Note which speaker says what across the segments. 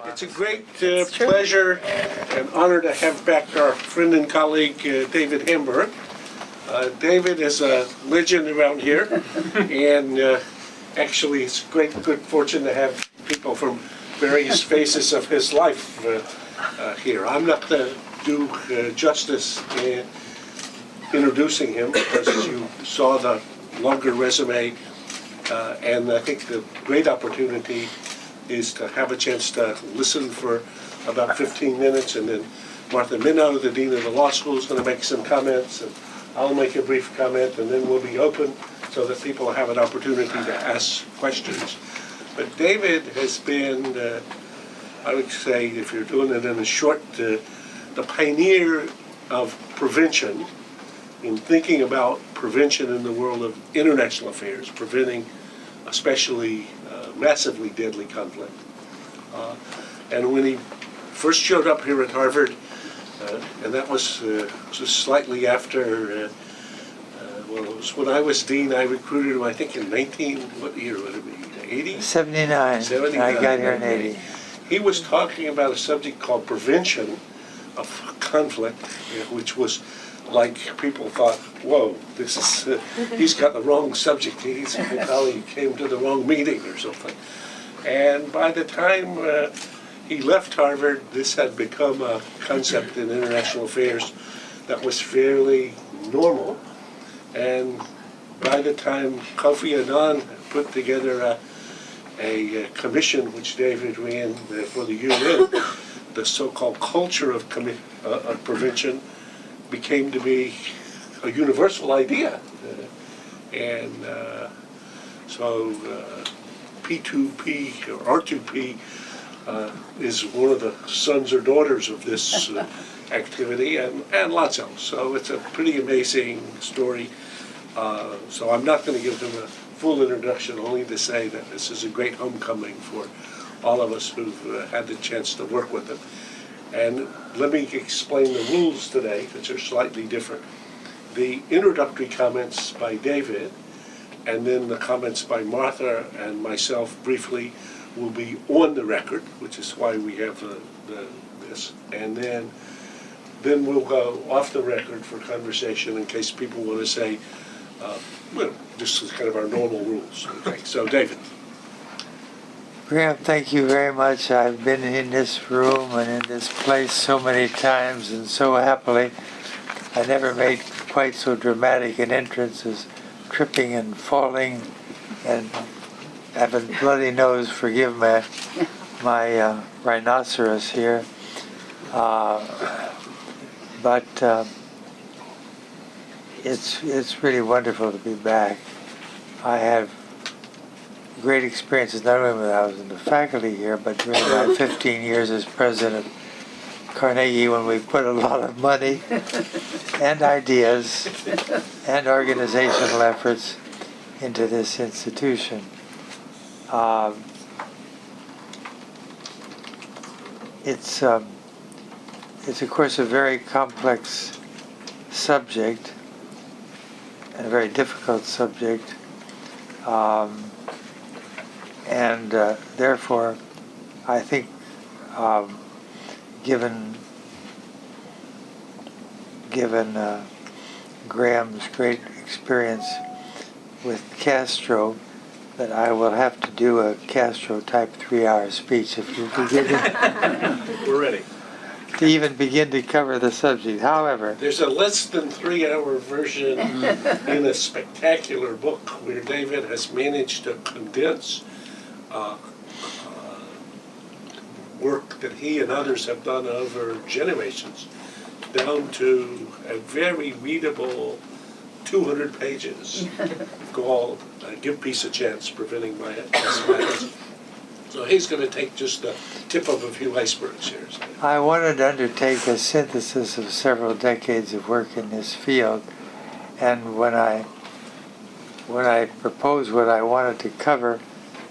Speaker 1: It's a great pleasure and honor to have back our friend and colleague, David Hamburg. David is a legend around here, and actually it's a great good fortune to have people from various phases of his life here. I'm not going to do justice in introducing him because you saw the longer resume, and I think the great opportunity is to have a chance to listen for about 15 minutes, and then Martha Minow, the Dean of the Law School, is going to make some comments, and I'll make a brief comment, and then we'll be open so that people have an opportunity to ask questions. But David has been, I would say, if you're doing it in a short, the pioneer of prevention, in thinking about prevention in the world of international affairs, preventing especially massively deadly conflict. And when he first showed up here at Harvard, and that was just slightly after, well, it was when I was dean. I recruited him, I think, in what year would it be, 80?
Speaker 2: 79.
Speaker 1: 79.
Speaker 2: I got here in 80.
Speaker 1: He was talking about a subject called prevention of conflict, which was like people thought, whoa, this is, he's got the wrong subject. He's probably came to the wrong meeting or something. And by the time he left Harvard, this had become a concept in international affairs that was fairly normal. And by the time Kofi Annan put together a commission which David ran for the UN, the so-called culture of prevention became to be a universal idea. So P2P or R2P is one of the sons or daughters of this activity, and lots else. So it's a pretty amazing story. So I'm not going to give them a full introduction, only to say that this is a great homecoming for all of us who've had the chance to work with them. And let me explain the rules today, which are slightly different. The introductory comments by David, and then the comments by Martha and myself briefly, will be on the record, which is why we have this. And then we'll go off the record for conversation in case people want to say, well, this is kind of our normal rules. Okay, so David.
Speaker 2: Graham, thank you very much. I've been in this room and in this place so many times and so happily. I never made quite so dramatic an entrance as tripping and falling and having bloody nose. Forgive my rhinoceros here. But it's really wonderful to be back. I have great experiences, not only when I was in the faculty here, but during my 15 years as president of Carnegie, when we put a lot of money and ideas and organizational efforts into this institution. It's of course a very complex subject and a very difficult subject. And therefore, I think, given Graham's great experience with Castro, that I will have to do a Castro-type 3-hour speech if you begin.
Speaker 1: We're ready.
Speaker 2: To even begin to cover the subject. However,
Speaker 1: there's a less than 3-hour version in a spectacular book where David has managed to condense work that he and others have done over generations down to a very readable 200 pages called Give Peace a Chance, Preventing Mass Violence. So he's going to take just the tip of a few icebergs here.
Speaker 2: I wanted to undertake a synthesis of several decades of work in this field, and when I proposed what I wanted to cover,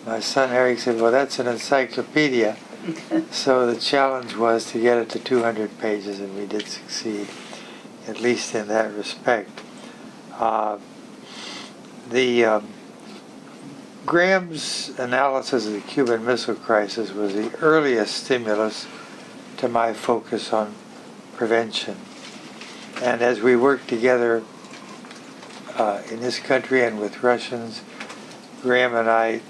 Speaker 2: my son Eric said, well, that's an encyclopedia. So the challenge was to get it to 200 pages, and we did succeed, at least in that Graham's analysis of the Cuban Missile Crisis was the earliest stimulus to my focus on prevention. And as we worked together in this country and with Russians, Graham and I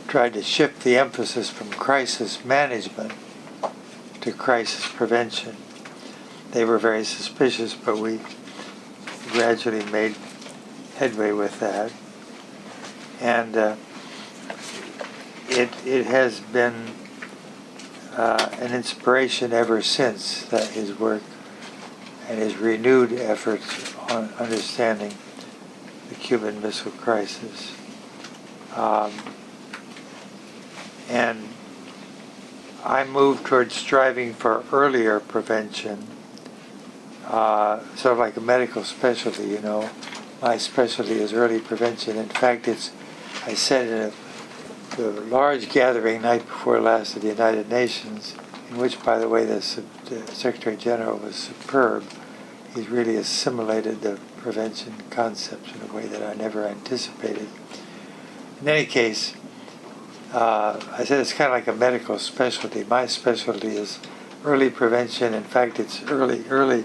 Speaker 2: tried to shift the emphasis from crisis management to crisis prevention. They were very suspicious, but we gradually made headway with that. And it has been an inspiration ever since, that his work and his renewed efforts on understanding the Cuban Missile Crisis. And I moved towards striving for earlier prevention, sort of like a medical specialty, you know. My specialty is early prevention. In fact, I said in the large gathering night before last at the United Nations, in which, by the way, the Secretary General was superb. He's really assimilated the prevention concepts in a way that I never anticipated. In any case, I said it's kind of like a medical specialty. My specialty is early prevention. In fact, it's early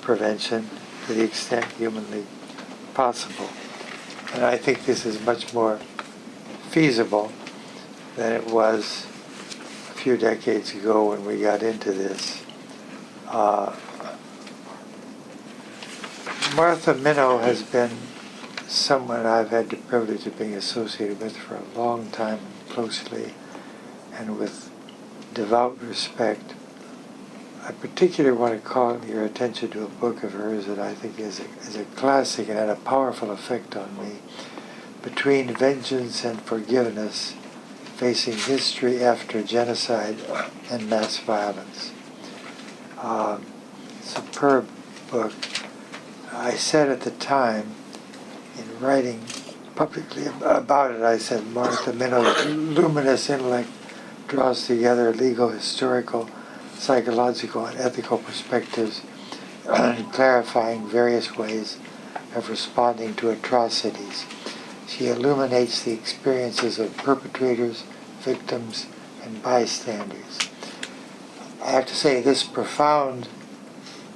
Speaker 2: prevention to the extent humanly possible. And I think this is much more feasible than it was a few decades ago when we got into this. Martha Minow has been someone I've had the privilege of being associated with for a long time, closely, and with devout respect. I particularly want to call your attention to a book of hers that I think is a classic and had a powerful effect on me. Between Vengeance and Forgiveness, Facing History After Genocide and Mass Violence. Superb book. I said at the time, in writing publicly about it, I said Martha Minow's luminous intellect draws together legal, historical, psychological, and ethical perspectives, and clarifying various ways of responding to atrocities. She illuminates the experiences of perpetrators, victims, and bystanders. I have to say, this profound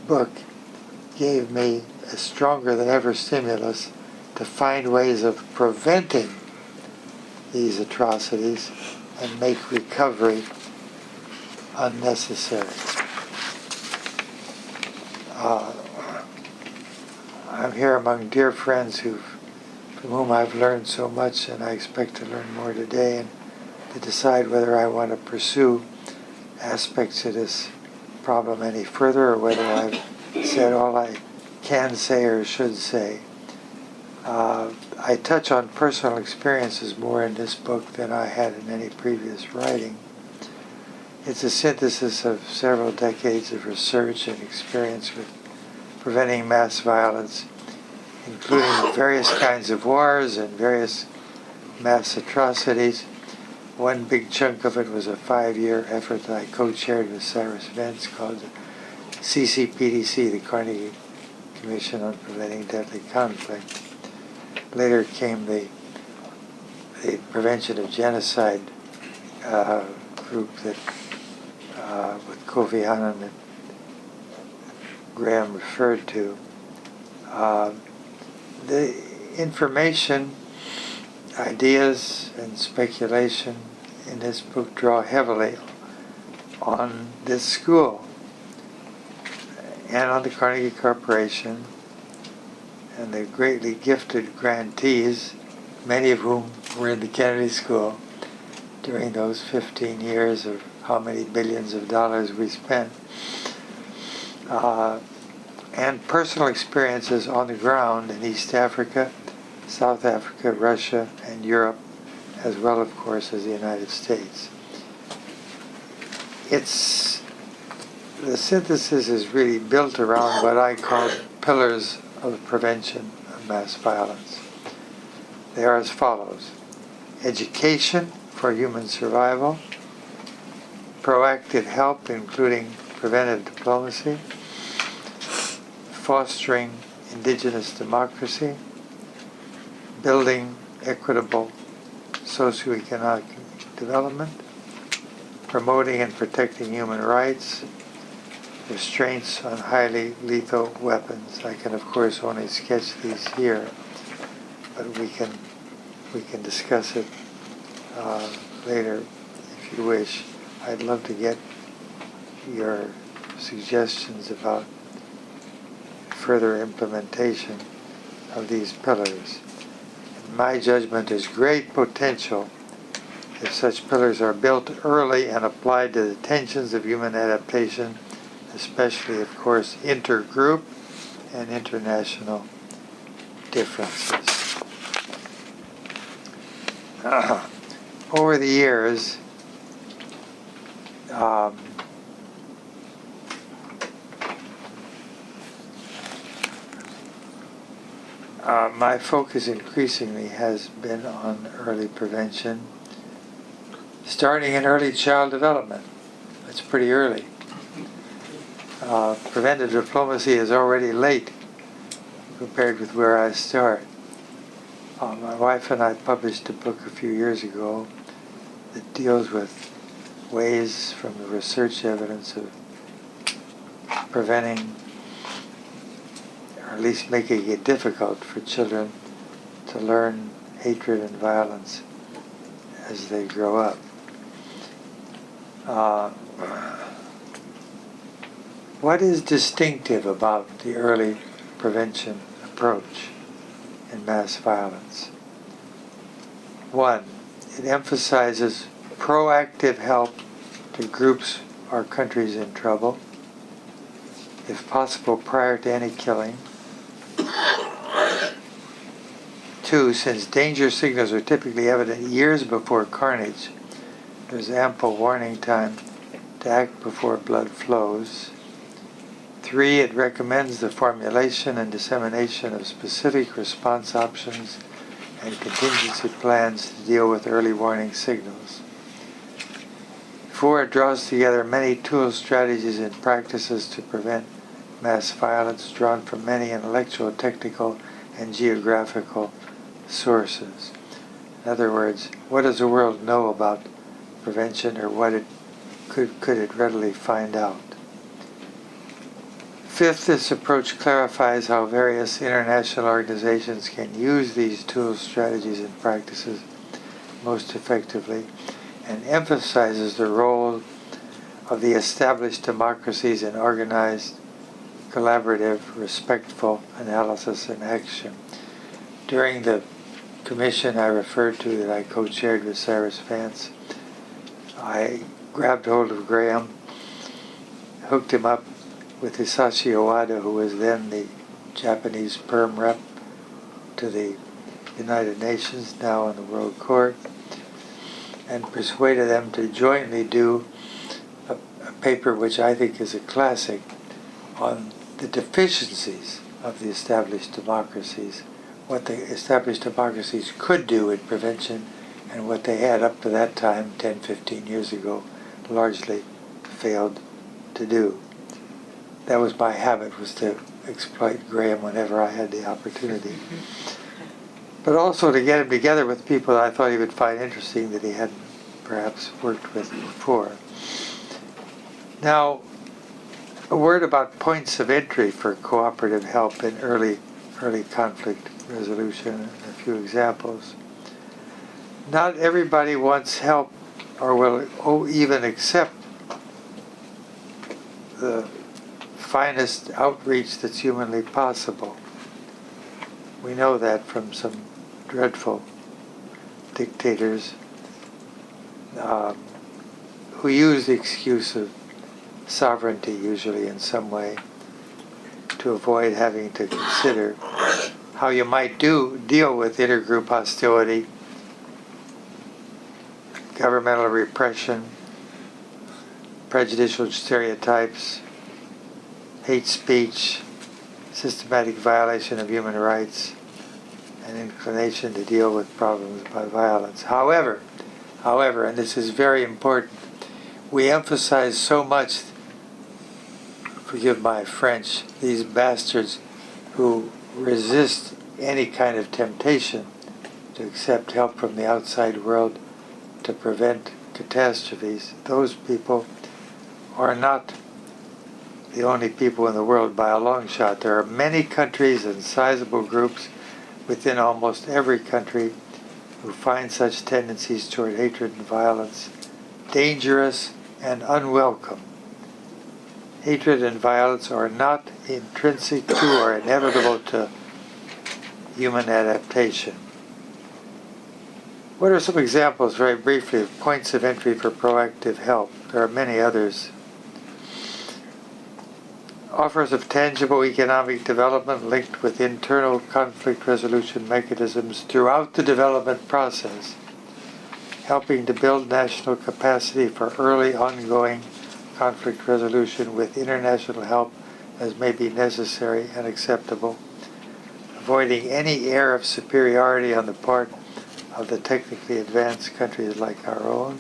Speaker 2: book gave me a stronger than ever stimulus to find ways of preventing these atrocities and make recovery unnecessary. I'm here among dear friends from whom I've learned so much, and I expect to learn more today, and to decide whether I want to pursue aspects of this problem any further, or whether I've said all I can say or should say. I touch on personal experiences more in this book than I had in any previous writing. It's a synthesis of several decades of research and experience with preventing mass violence, including various kinds of wars and various mass atrocities. One big chunk of it was a 5-year effort that I co-chaired with Cyrus Vance called the CCPDC, the Carnegie Commission on Preventing Deadly Conflict. Later came the Prevention of Genocide group that with Kofi Annan that Graham referred to. The information, ideas, and speculation in this book draw heavily on this school and on the Carnegie Corporation and the greatly gifted grantees, many of whom were in the Kennedy School during those 15 years of how many billions of dollars we spent. And personal experiences on the ground in East Africa, South Africa, Russia, and Europe, as well, of course, as the United States. The synthesis is really built around what I call pillars of the prevention of mass violence. They are as follows: education for human survival, proactive help, including preventive diplomacy, fostering indigenous democracy, building equitable socioeconomic development, promoting and protecting human rights, restraints on highly lethal weapons. I can of course only sketch these here, but we can discuss it later if you wish. I'd love to get your suggestions about further implementation of these pillars. In my judgment, there's great potential if such pillars are built early and applied to the tensions of human adaptation, especially, of course, intergroup and international differences. Over the years, my focus increasingly has been on early prevention, starting in early child development. It's pretty early. Preventive diplomacy is already late compared with where I start. My wife and I published a book a few years ago that deals with ways from the research evidence of preventing, or at least making it difficult for children to learn hatred and violence as they grow up. What is distinctive about the early prevention approach in mass violence? One, it emphasizes proactive help to groups or countries in trouble, if possible prior to any killing. Two, since danger signals are typically evident years before carnage, there's ample warning time to act before blood flows. Three, it recommends the formulation and dissemination of specific response options and contingency plans to deal with early warning signals. Four, it draws together many tools, strategies, and practices to prevent mass violence drawn from many intellectual, technical, and geographical sources. In other words, what does the world know about prevention, or what could it readily find out? Fifth, this approach clarifies how various international organizations can use these tools, strategies, and practices most effectively, and emphasizes the role of the established democracies in organized, collaborative, respectful analysis and action. During the commission I referred to that I co-chaired with Cyrus Vance, I grabbed hold of Graham, hooked him up with Hisashi Owada, who was then the Japanese Perm rep to the United Nations, now in the World Court, and persuaded them to jointly do a paper which I think is a classic on the deficiencies of the established democracies, what the established democracies could do in prevention, and what they had up to that time, 10, 15 years ago, largely failed to do. That was my habit, was to exploit Graham whenever I had the opportunity. But also to get him together with people that I thought he would find interesting that he hadn't perhaps worked with before. Now, a word about points of entry for cooperative help in early conflict resolution, and a few examples. Not everybody wants help or will even accept the finest outreach that's humanly possible. We know that from some dreadful dictators who use the excuse of sovereignty, usually in some way, to avoid having to consider how you might deal with intergroup hostility, governmental repression, prejudicial stereotypes, hate speech, systematic violation of human rights, and inclination to deal with problems by violence. However, and this is very important, we emphasize so much, forgive my French, these bastards who resist any kind of temptation to accept help from the outside world to prevent catastrophes. Those people are not the only people in the world by a long shot. There are many countries and sizable groups within almost every country who find such tendencies toward hatred and violence dangerous and unwelcome. Hatred and violence are not intrinsic to or inevitable to human adaptation. What are some examples, very briefly, of points of entry for proactive help? There are many others. Offers of tangible economic development linked with internal conflict resolution mechanisms throughout the development process, helping to build national capacity for early ongoing conflict resolution with international help as may be necessary and acceptable, avoiding any air of superiority on the part of the technically advanced countries like our own.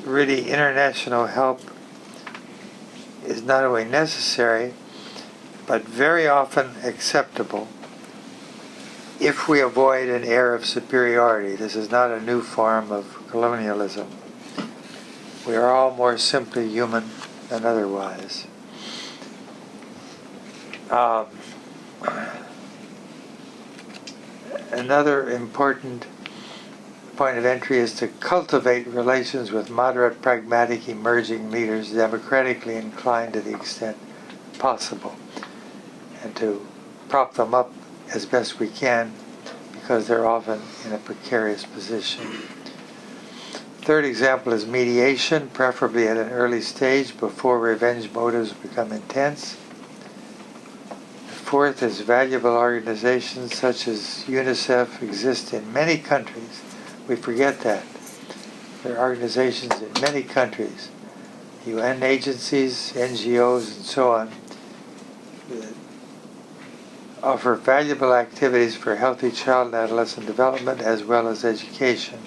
Speaker 2: Really, international help is not only necessary, but very often acceptable if we avoid an air of superiority. This is not a new form of colonialism. We are all more simply human than otherwise. Another important point of entry is to cultivate relations with moderate, pragmatic, emerging leaders, democratically inclined to the extent possible, and to prop them up as best we can because they're often in a precarious position. Third example is mediation, preferably at an early stage before revenge motives become intense. Fourth is valuable organizations such as UNICEF exist in many countries. We forget that. There are organizations in many countries, UN agencies, NGOs, and so on, that offer valuable activities for healthy child and adolescent development as well as education.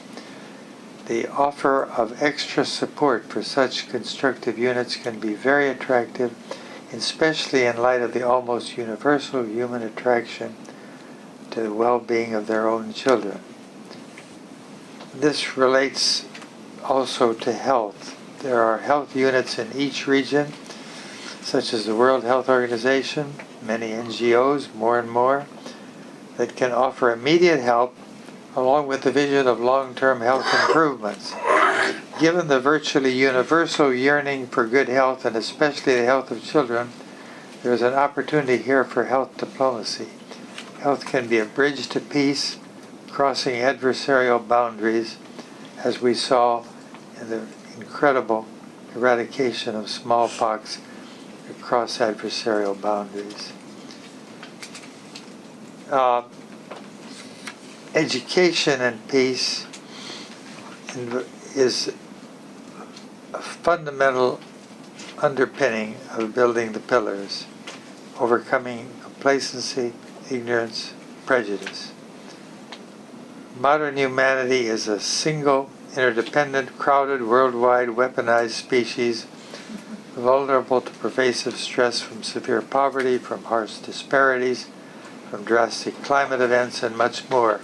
Speaker 2: The offer of extra support for such constructive units can be very attractive, especially in light of the almost universal human attraction to the well-being of their own children. This relates also to health. There are health units in each region, such as the World Health Organization, many NGOs, more and more, that can offer immediate help along with the vision of long-term health improvements. Given the virtually universal yearning for good health, and especially the health of children, there is an opportunity here for health diplomacy. Health can be a bridge to peace, crossing adversarial boundaries, as we saw in the incredible eradication of smallpox across adversarial boundaries. Education and peace is a fundamental underpinning of building the pillars, overcoming complacency, ignorance, prejudice. Modern humanity is a single, interdependent, crowded, worldwide, weaponized species, vulnerable to pervasive stress from severe poverty, from harsh disparities, from drastic climate events, and much more.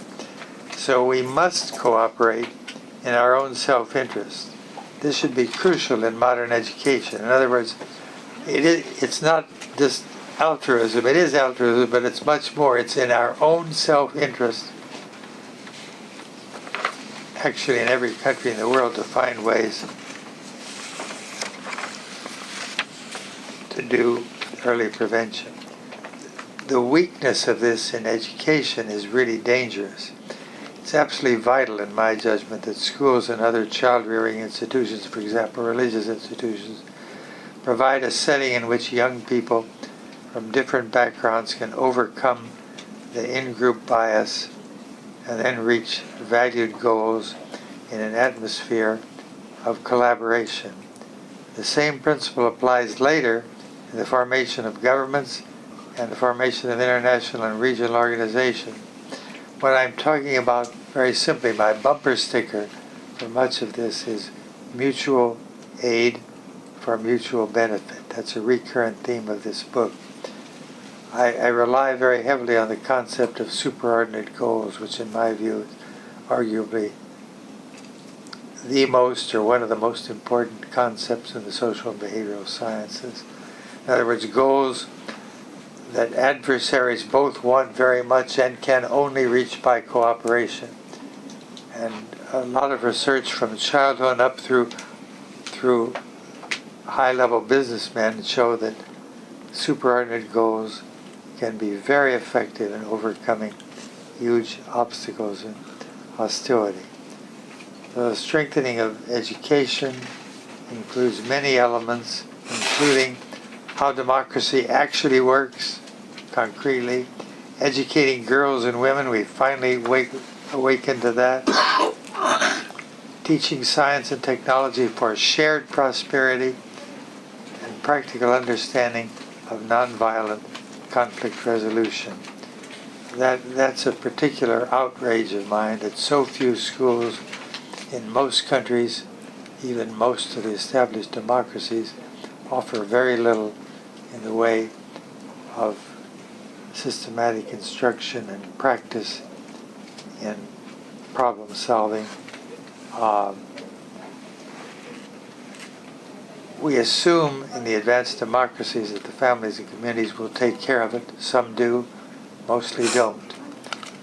Speaker 2: So we must cooperate in our own self-interest. This should be crucial in modern education. In other words, it's not just altruism. It is altruism, but it's much more. It's in our own self-interest, actually in every country in the world, to find ways to do early prevention. The weakness of this in education is really dangerous. It's absolutely vital, in my judgment, that schools and other child-rearing institutions, for example, religious institutions, provide a setting in which young people from different backgrounds can overcome the in-group bias and then reach valued goals in an atmosphere of collaboration. The same principle applies later in the formation of governments and the formation of international and regional organizations. What I'm talking about, very simply, my bumper sticker for much of this is mutual aid for mutual benefit. That's a recurrent theme of this book. I rely very heavily on the concept of superordinate goals, which in my view is arguably the most or one of the most important concepts in the social and behavioral sciences. In other words, goals that adversaries both want very much and can only reach by cooperation. And a lot of research from childhood up through high-level businessmen show that superordinate goals can be very effective in overcoming huge obstacles and hostility. The strengthening of education includes many elements, including how democracy actually works concretely, educating girls and women, we finally awakened to that, teaching science and technology for shared prosperity, and practical understanding of nonviolent conflict resolution. That's a particular outrage of mine that so few schools in most countries, even most of the established democracies, offer very little in the way of systematic instruction and practice in problem solving. We assume in the advanced democracies that the families and communities will take care of it. Some do, mostly don't.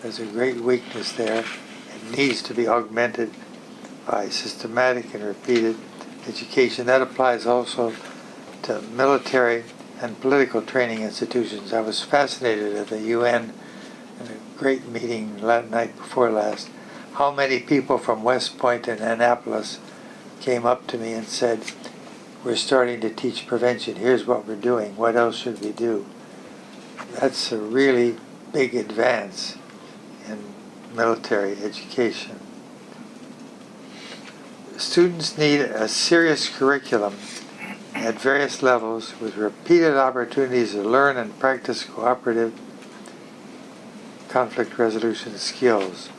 Speaker 2: There's a great weakness there. It needs to be augmented by systematic and repeated education. That applies also to military and political training institutions. I was fascinated at the UN in a great meeting night before last, how many people from West Point and Annapolis came up to me and said, we're starting to teach prevention. Here's what we're doing. What else should we do? That's a really big advance in military education. Students need a serious curriculum at various levels with repeated opportunities to learn and practice cooperative conflict resolution skills.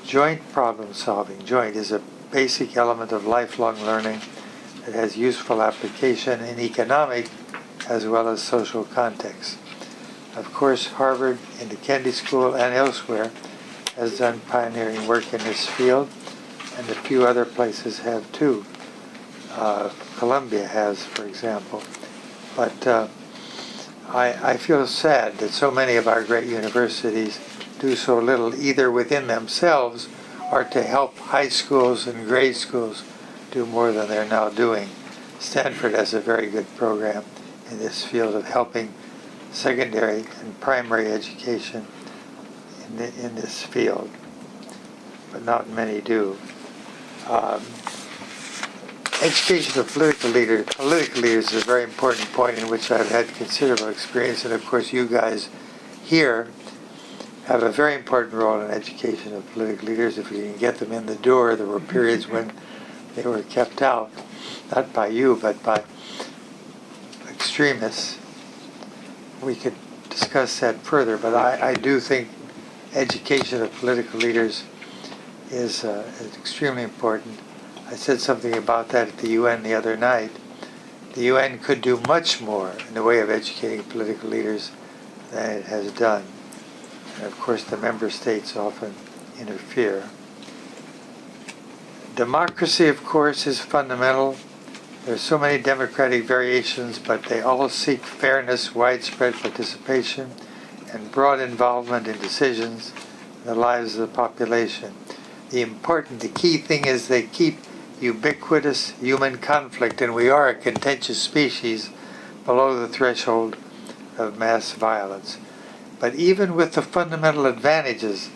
Speaker 2: Joint problem solving. Joint is a basic element of lifelong learning that has useful application in economic as well as social contexts. Of course, Harvard and the Kennedy School and elsewhere has done pioneering work in this field, and a few other places have too. Columbia has, for example. But I feel sad that so many of our great universities do so little either within themselves or to help high schools and grade schools do more than they're now doing. Stanford has a very good program in this field of helping secondary and primary education in this field, but not many do. Education of political leaders is a very important point in which I've had considerable experience, and of course you guys here have a very important role in education of political leaders. If you can get them in the door, there were periods when they were kept out, not by you, but by extremists. We could discuss that further, but I do think education of political leaders is extremely important. I said something about that at the UN the other night. The UN could do much more in the way of educating political leaders than it has done. And of course the member states often interfere. Democracy, of course, is fundamental. There are so many democratic variations, but they all seek fairness, widespread participation, and broad involvement in decisions in the lives of the population. The key thing is they keep ubiquitous human conflict, and we are a contentious species, below the threshold of mass violence. But even with the fundamental advantages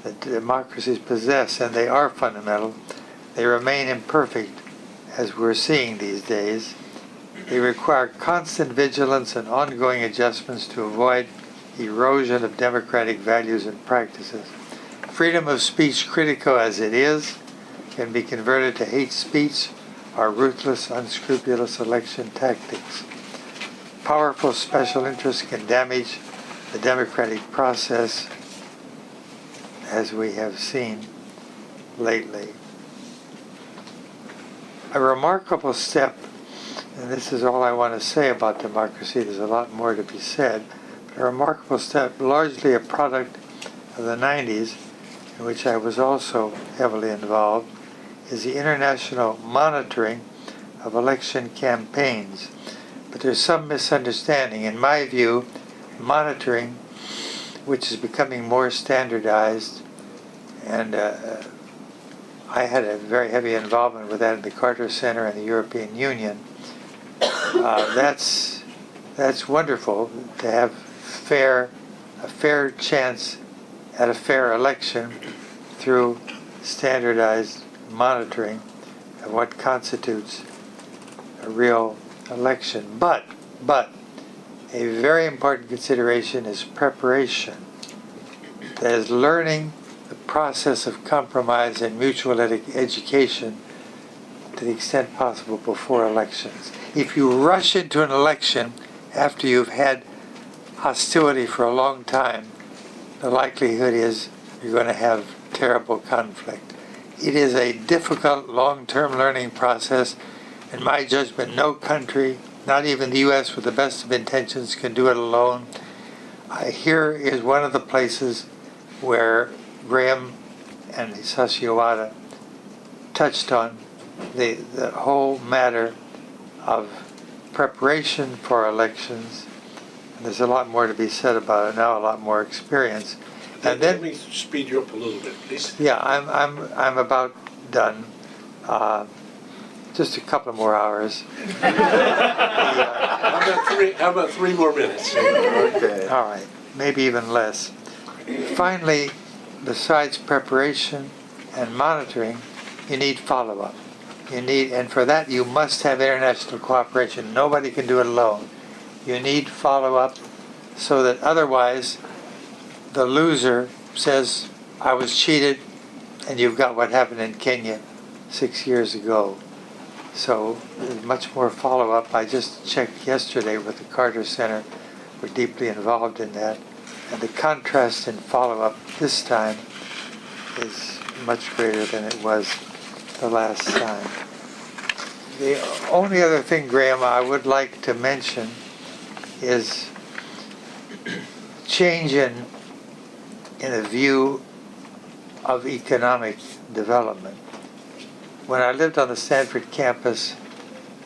Speaker 2: that democracies possess, and they are fundamental, they remain imperfect, as we're seeing these days. They require constant vigilance and ongoing adjustments to avoid erosion of democratic values and practices. Freedom of speech, critical as it is, can be converted to hate speech or ruthless, unscrupulous election tactics. Powerful special interests can damage the democratic process, as we have seen lately. A remarkable step, and this is all I want to say about democracy, there's a lot more to be said, but a remarkable step, largely a product of the 90s, in which I was also heavily involved, is the international monitoring of election campaigns. But there's some misunderstanding. In my view, monitoring, which is becoming more standardized, and I had a very heavy involvement with that in the Carter Center and the European Union. That's wonderful to have a fair chance at a fair election through standardized monitoring of what constitutes a real election. But a very important consideration is preparation. That is, learning the process of compromise and mutual education to the extent possible before elections. If you rush into an election after you've had hostility for a long time, the likelihood is you're going to have terrible conflict. It is a difficult long-term learning process. In my judgment, no country, not even the U.S. with the best of intentions, can do it alone. Here is one of the places where Graham and Socioeconomic touched on the whole matter of preparation for elections. And there's a lot more to be said about it now, a lot more experience.
Speaker 1: And then, let me speed you up a little bit, please.
Speaker 2: Yeah, I'm about done. Just a couple more hours.
Speaker 1: How about 3 more minutes?
Speaker 2: Okay. All right, maybe even less. Finally, besides preparation and monitoring, you need follow-up. And for that you must have international cooperation. Nobody can do it alone. You need follow-up so that otherwise the loser says, I was cheated, and you've got what happened in Kenya 6 years ago. So there's much more follow-up. I just checked yesterday with the Carter Center. We're deeply involved in that. And the contrast in follow-up this time is much greater than it was the last time. The only other thing, Graham, I would like to mention is change in a view of economic development. When I lived on the Stanford campus,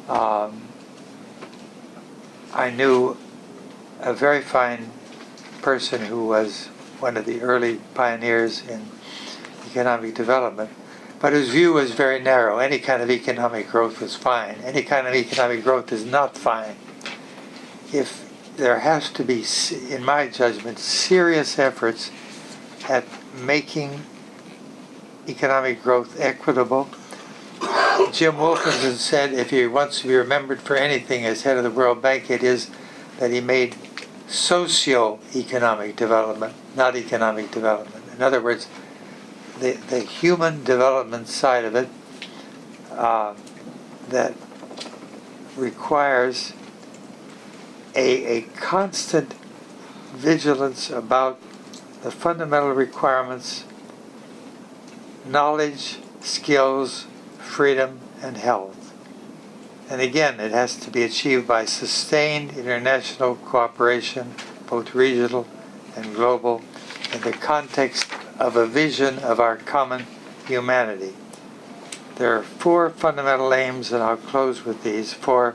Speaker 2: I knew a very fine person who was one of the early pioneers in economic development, but his view was very narrow. Any kind of economic growth was fine. Any kind of economic growth is not fine. If there has to be, in my judgment, serious efforts at making economic growth equitable. Jim Wilkinson said if he wants to be remembered for anything as head of the World Bank, it is that he made socio-economic development, not economic development. In other words, the human development side of it that requires a constant vigilance about the fundamental requirements: knowledge, skills, freedom, and health. And again, it has to be achieved by sustained international cooperation, both regional and global, in the context of a vision of our common humanity. There are 4 fundamental aims, and I'll close with these, for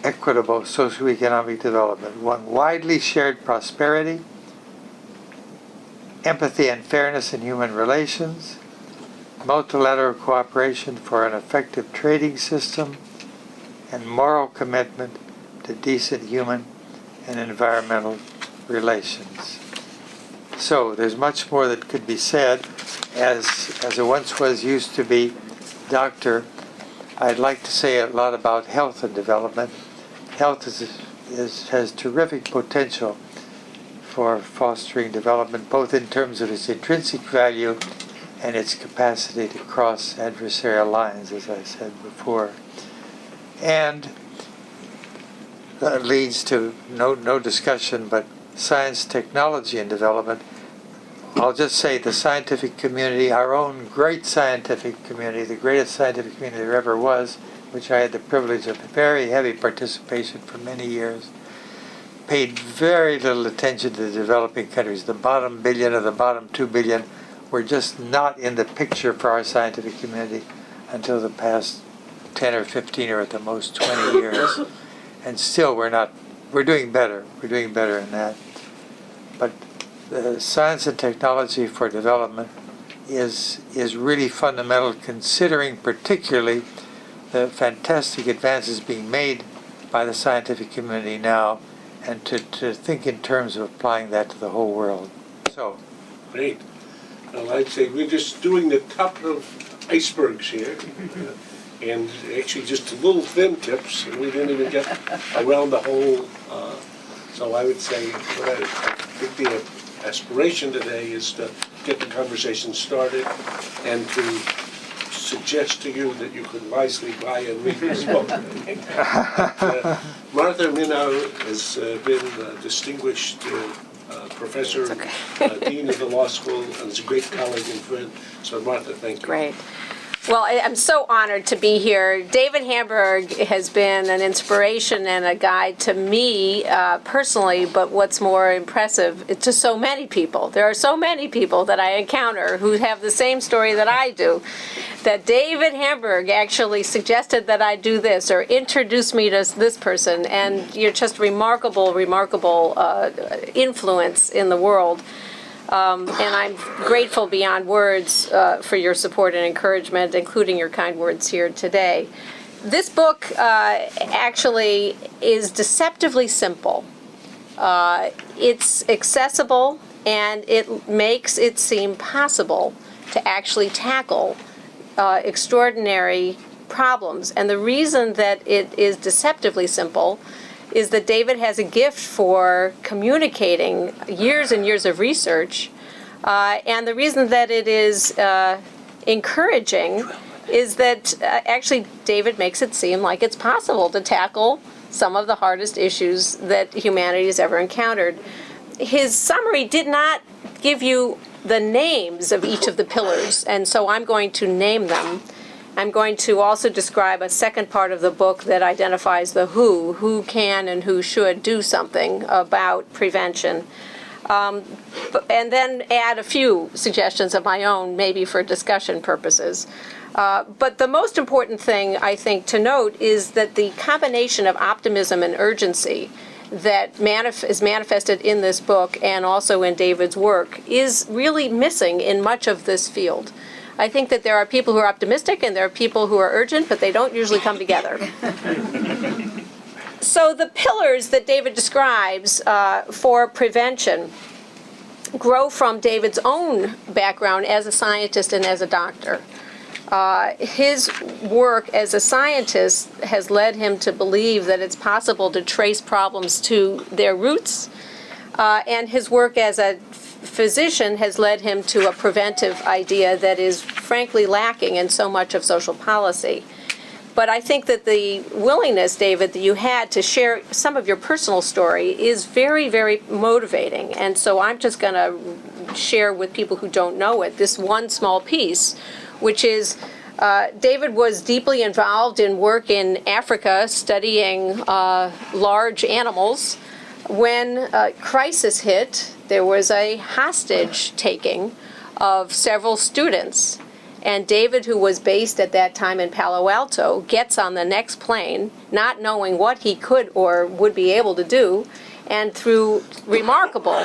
Speaker 2: equitable socioeconomic development. 1, widely shared prosperity; empathy and fairness in human relations; multilateral cooperation for an effective trading system; and moral commitment to decent human and environmental relations. So there's much more that could be said. As it once was used to be doctor, I'd like to say a lot about health and development. Health has terrific potential for fostering development, both in terms of its intrinsic value and its capacity to cross adversarial lines, as I said before. And that leads to no discussion, but science, technology, and development. I'll just say the scientific community, our own great scientific community, the greatest scientific community there ever was, which I had the privilege of very heavy participation for many years, paid very little attention to the developing countries. The bottom billion or the bottom 2 billion were just not in the picture for our scientific community until the past 10 or 15 or at the most 20 years. And still we're doing better. We're doing better in that. But the science and technology for development is really fundamental, considering particularly the fantastic advances being made by the scientific community now, and to think in terms of applying that to the whole world. So,
Speaker 1: Great. Well, I'd say we're just doing the top of icebergs here, and actually just little thin tips, and we didn't even get around the whole. So I would say what I think the aspiration today is to get the conversation started and to suggest to you that you could wisely buy and read this book. Martha Minow has been a distinguished professor, dean of the law school, and is a great colleague and friend. So Martha, thank you.
Speaker 3: Great. Well, I'm so honored to be here. David Hamburg has been an inspiration and a guide to me personally, but what's more impressive, to so many people. There are so many people that I encounter who have the same story that I do, that David Hamburg actually suggested that I do this or introduced me to this person, and you're just remarkable influence in the world. And I'm grateful beyond words for your support and encouragement, including your kind words here today. This book actually is deceptively simple. It's accessible, and it makes it seem possible to actually tackle extraordinary problems. And the reason that it is deceptively simple is that David has a gift for communicating years and years of research. And the reason that it is encouraging is that actually David makes it seem like it's possible to tackle some of the hardest issues that humanity has ever encountered. His summary did not give you the names of each of the pillars, and so I'm going to name them. I'm going to also describe a second part of the book that identifies the who can and who should do something about prevention. And then add a few suggestions of my own, maybe for discussion purposes. But the most important thing, I think, to note is that the combination of optimism and urgency that is manifested in this book and also in David's work is really missing in much of this field. I think that there are people who are optimistic and there are people who are urgent, but they don't usually come together. So the pillars that David describes for prevention grow from David's own background as a scientist and as a doctor. His work as a scientist has led him to believe that it's possible to trace problems to their roots, and his work as a physician has led him to a preventive idea that is frankly lacking in so much of social policy. But I think that the willingness, David, that you had to share some of your personal story is very, very motivating. And so I'm just going to share with people who don't know it this one small piece, which is David was deeply involved in work in Africa studying large animals. When crisis hit, there was a hostage taking of several students. And David, who was based at that time in Palo Alto, gets on the next plane, not knowing what he could or would be able to do, and through remarkable,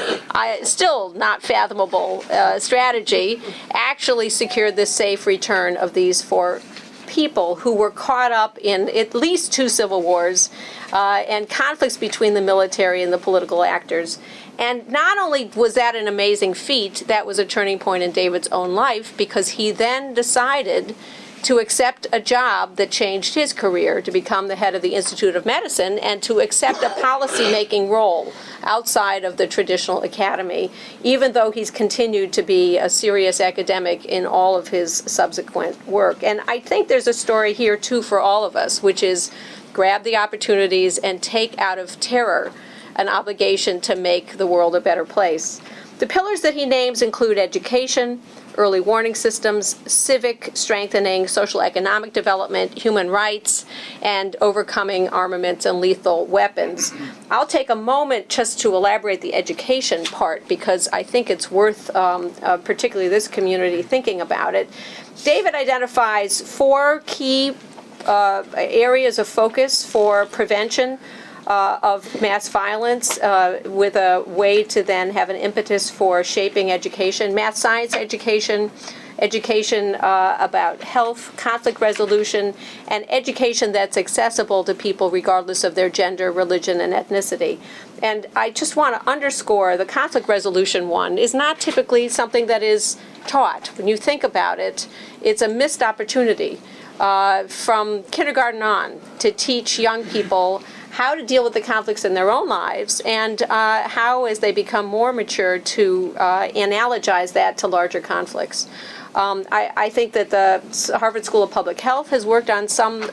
Speaker 3: still not fathomable strategy, actually secured the safe return of these 4 people who were caught up in at least 2 civil wars and conflicts between the military and the political actors. And not only was that an amazing feat, that was a turning point in David's own life, because he then decided to accept a job that changed his career, to become the head of the Institute of Medicine and to accept a policy-making role outside of the traditional academy, even though he's continued to be a serious academic in all of his subsequent work. And I think there's a story here, too, for all of us, which is grab the opportunities and take out of terror an obligation to make the world a better place. The pillars that he names include education, early warning systems, civic strengthening, social economic development, human rights, and overcoming armaments and lethal weapons. I'll take a moment just to elaborate the education part because I think it's worth, particularly this community, thinking about it. David identifies 4 key areas of focus for prevention of mass violence with a way to then have an impetus for shaping education, math science education, education about health, conflict resolution, and education that's accessible to people regardless of their gender, religion, and ethnicity. And I just want to underscore the conflict resolution one is not typically something that is taught. When you think about it, it's a missed opportunity from kindergarten on to teach young people how to deal with the conflicts in their own lives and how, as they become more mature, to analogize that to larger conflicts. I think that the Harvard School of Public Health has worked on some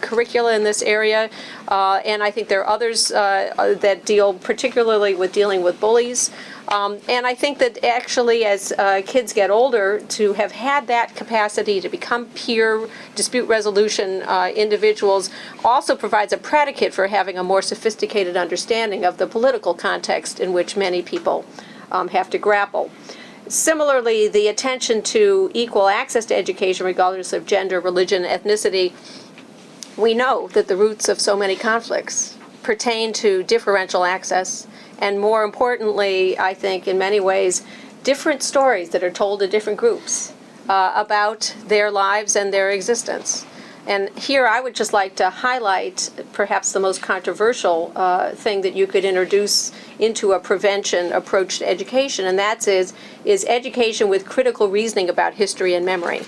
Speaker 3: curricula in this area, and I think there are others that deal particularly with dealing with bullies. And I think that actually as kids get older, to have had that capacity to become peer dispute resolution individuals also provides a predicate for having a more sophisticated understanding of the political context in which many people have to grapple. Similarly, the attention to equal access to education regardless of gender, religion, ethnicity, we know that the roots of so many conflicts pertain to differential access, and more importantly, I think in many ways, different stories that are told to different groups about their lives and their existence. And here I would just like to highlight perhaps the most controversial thing that you could introduce into a prevention approach to education, and that is education with critical reasoning about history and memory.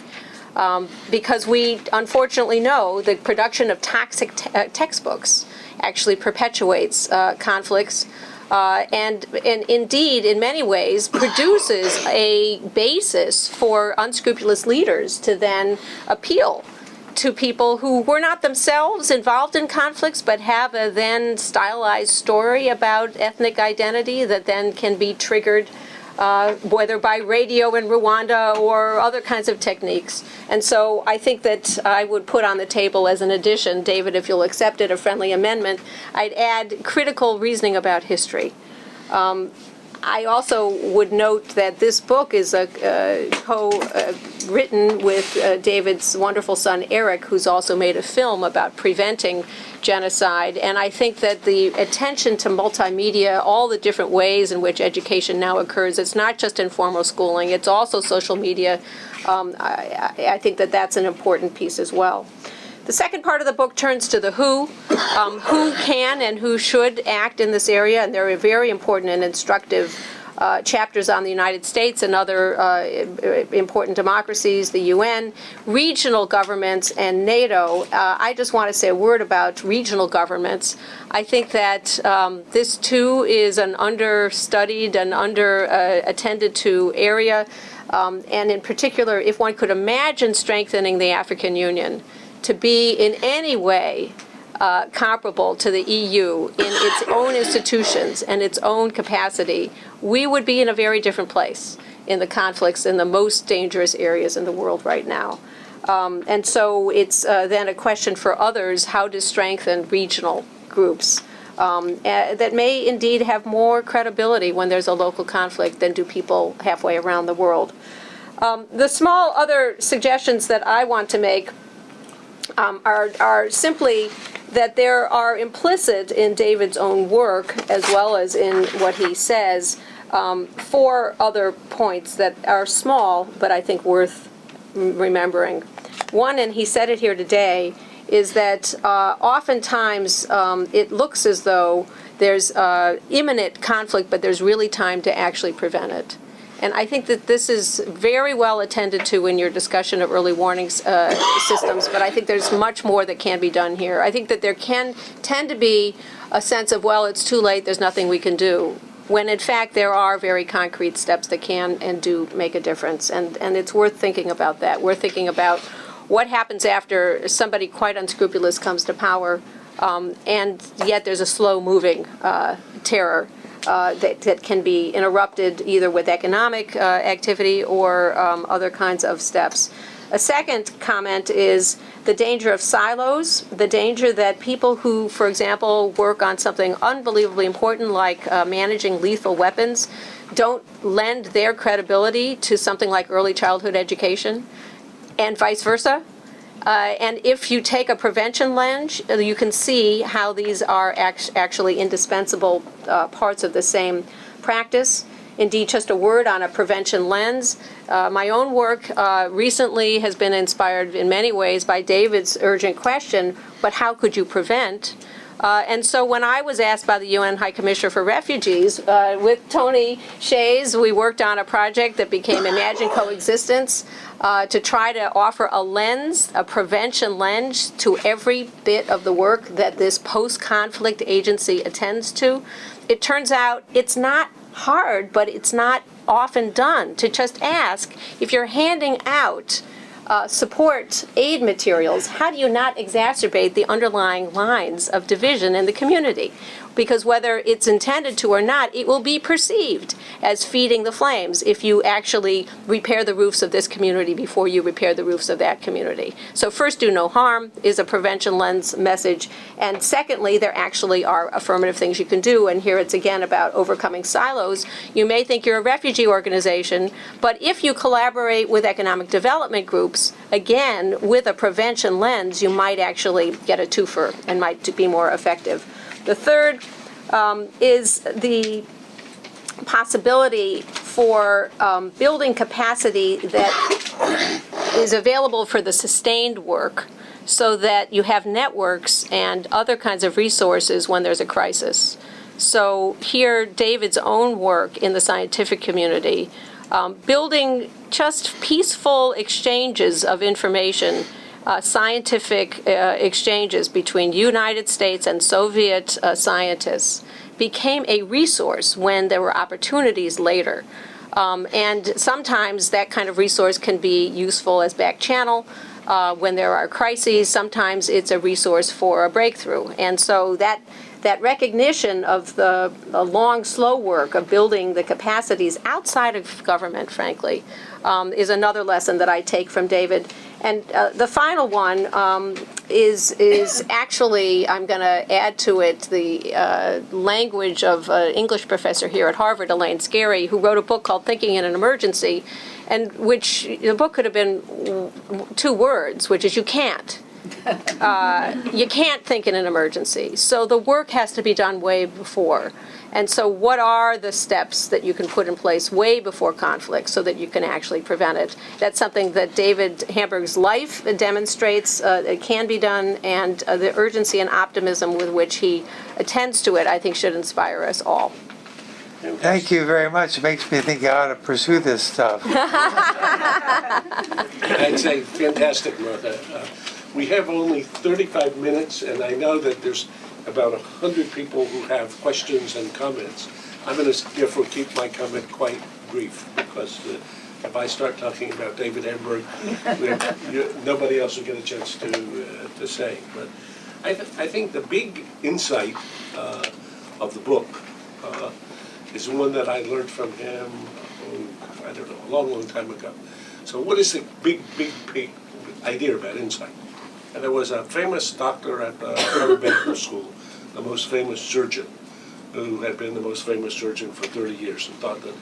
Speaker 3: Because we unfortunately know the production of toxic textbooks actually perpetuates conflicts and indeed, in many ways, produces a basis for unscrupulous leaders to then appeal to people who were not themselves involved in conflicts but have a then stylized story about ethnic identity that then can be triggered whether by radio in Rwanda or other kinds of techniques. And so I think that I would put on the table as an addition, David, if you'll accept it, a friendly amendment, I'd add critical reasoning about history. I also would note that this book is co-written with David's wonderful son, Eric, who's also made a film about preventing genocide. And I think that the attention to multimedia, all the different ways in which education now occurs, it's not just informal schooling, it's also social media. I think that that's an important piece as well. The second part of the book turns to the who can and who should act in this area, and there are very important and instructive chapters on the United States and other important democracies, the UN, regional governments, and NATO. I just want to say a word about regional governments. I think that this too is an understudied and under-attended to area, and in particular, if one could imagine strengthening the African Union to be in any way comparable to the EU in its own institutions and its own capacity, we would be in a very different place in the conflicts in the most dangerous areas in the world right now. And so it's then a question for others how to strengthen regional groups that may indeed have more credibility when there's a local conflict than do people halfway around the world. The small other suggestions that I want to make are simply that there are implicit in David's own work, as well as in what he says, 4 other points that are small, but I think worth remembering. One, and he said it here today, is that oftentimes it looks as though there's imminent conflict, but there's really time to actually prevent it. And I think that this is very well attended to in your discussion of early warning systems, but I think there's much more that can be done here. I think that there can tend to be a sense of, well, it's too late, there's nothing we can do, when in fact there are very concrete steps that can and do make a difference. And it's worth thinking about that. We're thinking about what happens after somebody quite unscrupulous comes to power, and yet there's a slow-moving terror. that can be interrupted either with economic activity or other kinds of steps. A second comment is the danger of silos, the danger that people who, for example, work on something unbelievably important like managing lethal weapons don't lend their credibility to something like early childhood education, and vice versa. And if you take a prevention lens, you can see how these are actually indispensable parts of the same practice. Indeed, just a word on a prevention lens. My own work recently has been inspired in many ways by David's urgent question, but how could you prevent? And so when I was asked by the UN High Commissioner for Refugees, with Tony Shays, we worked on a project that became Imagine Coexistence to try to offer a lens, a prevention lens, to every bit of the work that this post-conflict agency attends to. It turns out it's not hard, but it's not often done to just ask, if you're handing out support aid materials, how do you not exacerbate the underlying lines of division in the community? Because whether it's intended to or not, it will be perceived as feeding the flames if you actually repair the roofs of this community before you repair the roofs of that community. So first, do no harm is a prevention lens message. And secondly, there actually are affirmative things you can do. And here it's again about overcoming silos. You may think you're a refugee organization, but if you collaborate with economic development groups, again, with a prevention lens, you might actually get a twofer and might be more effective. The third is the possibility for building capacity that is available for the sustained work so that you have networks and other kinds of resources when there's a crisis. So here, David's own work in the scientific community, building just peaceful exchanges of information, scientific exchanges between United States and Soviet scientists became a resource when there were opportunities later. And sometimes that kind of resource can be useful as back channel when there are crises. Sometimes it's a resource for a breakthrough. And so that recognition of the long, slow work of building the capacities outside of government, frankly, is another lesson that I take from David. And the final one is actually, I'm going to add to it the language of an English professor here at Harvard, Elaine Scarry, who wrote a book called Thinking in an Emergency, and which the book could have been 2 words, which is you can't. You can't think in an emergency. So the work has to be done way before. And so what are the steps that you can put in place way before conflict so that you can actually prevent it? That's something that David Hamburg's life demonstrates it can be done, and the urgency and optimism with which he attends to it, I think, should inspire us all.
Speaker 2: Thank you very much. It makes me think I ought to pursue this stuff.
Speaker 1: I'd say fantastic, Martha. We have only 35 minutes, and I know that there's about 100 people who have questions and comments. I'm going to therefore keep my comment quite brief, because if I start talking about David Hamburg, nobody else will get a chance to say. But I think the big insight of the book is one that I learned from him, I don't know, a long, long time ago. So what is the big idea about insight? And there was a famous doctor at the Harvard Medical School, the most famous surgeon, who had been the most famous surgeon for 30 years and thought that,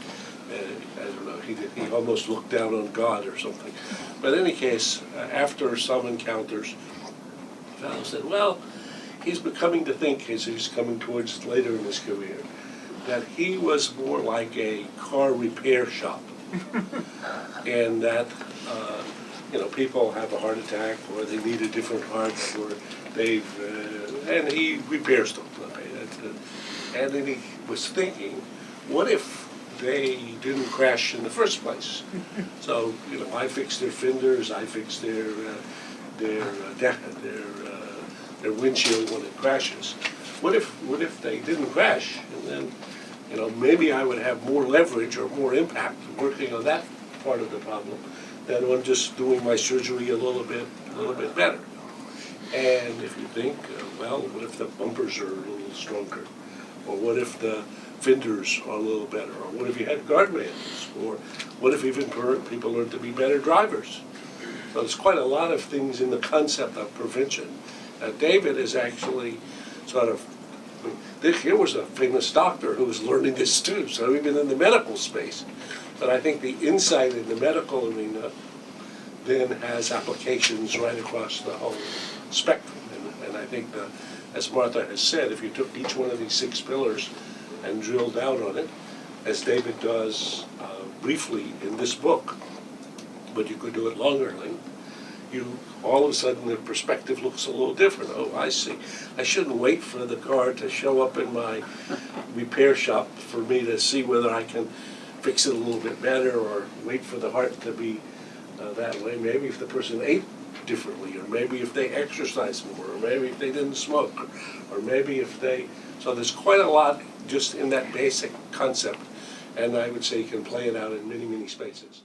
Speaker 1: I don't know, he almost looked down on God or something. But in any case, after some encounters, the fellow said, well, he's becoming to think, as he's coming towards later in his career, that he was more like a car repair shop. And that people have a heart attack, or they need a different heart, or and he repairs them. Okay? And then he was thinking, what if they didn't crash in the first place? So, I fix their fenders, I fix their windshield when it crashes. What if they didn't crash? And then, maybe I would have more leverage or more impact working on that part of the problem than on just doing my surgery a little bit better. And if you think, what if the bumpers are a little stronger? Or what if the fenders are a little better? Or what if you had guardrails? Or what if even people learn to be better drivers? So there's quite a lot of things in the concept of prevention. David is actually sort of, here was a famous doctor who was learning this too, so even in the medical space. But I think the insight in the medical arena then has applications right across the whole spectrum. And I think, as Martha has said, if you took each one of these 6 pillars and drilled down on it, as David does briefly in this book, but you could do it longer, you all of a sudden the perspective looks a little different. Oh, I see. I shouldn't wait for the car to show up in my repair shop for me to see whether I can fix it a little bit better, or wait for the heart to be that way. Maybe if the person ate differently, or maybe if they exercised more, or maybe if they didn't smoke, or maybe if they... So there's quite a lot just in that basic concept, and I would say you can play it out in many, many spaces.